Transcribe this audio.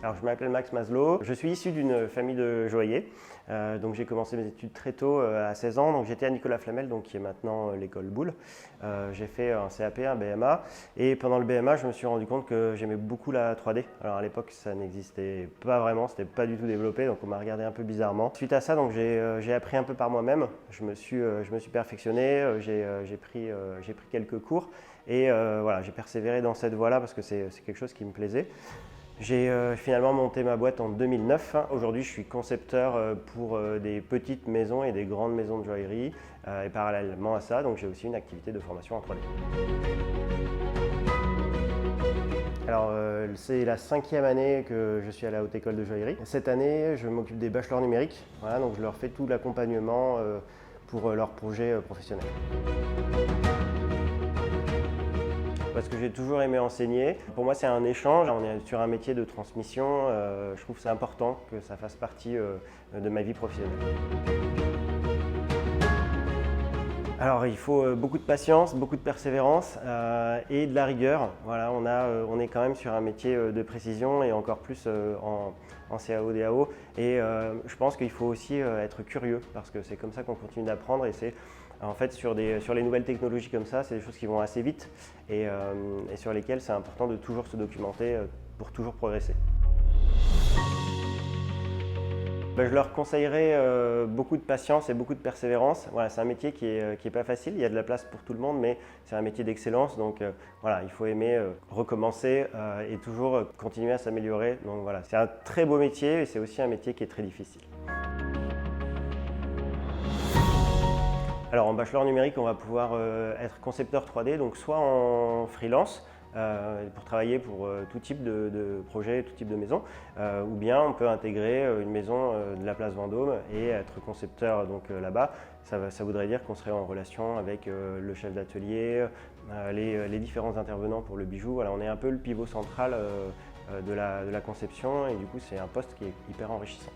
Alors je m'appelle Max Maslow, je suis issu d'une famille de joailliers, donc j'ai commencé mes études très tôt, à 16 ans, donc j'étais à Nicolas Flamel, donc qui est maintenant l'école Boulle. J'ai fait un CAP, un BMA, et pendant le BMA je me suis rendu compte que j'aimais beaucoup la 3D. Alors à l'époque ça n'existait pas vraiment, c'était pas du tout développé, donc on m'a regardé un peu bizarrement. Suite à ça, donc j'ai appris un peu par moi-même, je me suis perfectionné, j'ai pris quelques cours, et voilà, j'ai persévéré dans cette voie-là parce que c'est quelque chose qui me plaisait. J'ai finalement monté ma boîte en 2009. Aujourd'hui, je suis concepteur pour des petites maisons et des grandes maisons de joaillerie. Et parallèlement à ça, donc j'ai aussi une activité de formation en 3D. Alors, c'est la 5e année que je suis à la Haute École de Joaillerie. Cette année, je m'occupe des bachelors numériques. Voilà, donc je leur fais tout l'accompagnement pour leurs projets professionnels. Parce que j'ai toujours aimé enseigner. Pour moi, c'est un échange. On est sur un métier de transmission. Je trouve que c'est important que ça fasse partie de ma vie professionnelle. Alors, il faut beaucoup de patience, beaucoup de persévérance et de la rigueur. Voilà, on est quand même sur un métier de précision et encore plus en CAO, DAO. Et je pense qu'il faut aussi être curieux parce que c'est comme ça qu'on continue d'apprendre et c'est en fait sur les nouvelles technologies comme ça, c'est des choses qui vont assez vite et sur lesquelles c'est important de toujours se documenter pour toujours progresser. Je leur conseillerais beaucoup de patience et beaucoup de persévérance. Voilà, c'est un métier qui est pas facile, il y a de la place pour tout le monde, mais c'est un métier d'excellence. Donc voilà, il faut aimer recommencer et toujours continuer à s'améliorer. Donc voilà, c'est un très beau métier et c'est aussi un métier qui est très difficile. Alors en bachelor numérique, on va pouvoir être concepteur 3D, donc soit en freelance, pour travailler pour tout type de projet, tout type de maison, ou bien on peut intégrer une maison de la place Vendôme et être concepteur là-bas. Ça voudrait dire qu'on serait en relation avec le chef d'atelier, les différents intervenants pour le bijou. Voilà, on est un peu le pivot central de la conception et du coup c'est un poste qui est hyper enrichissant.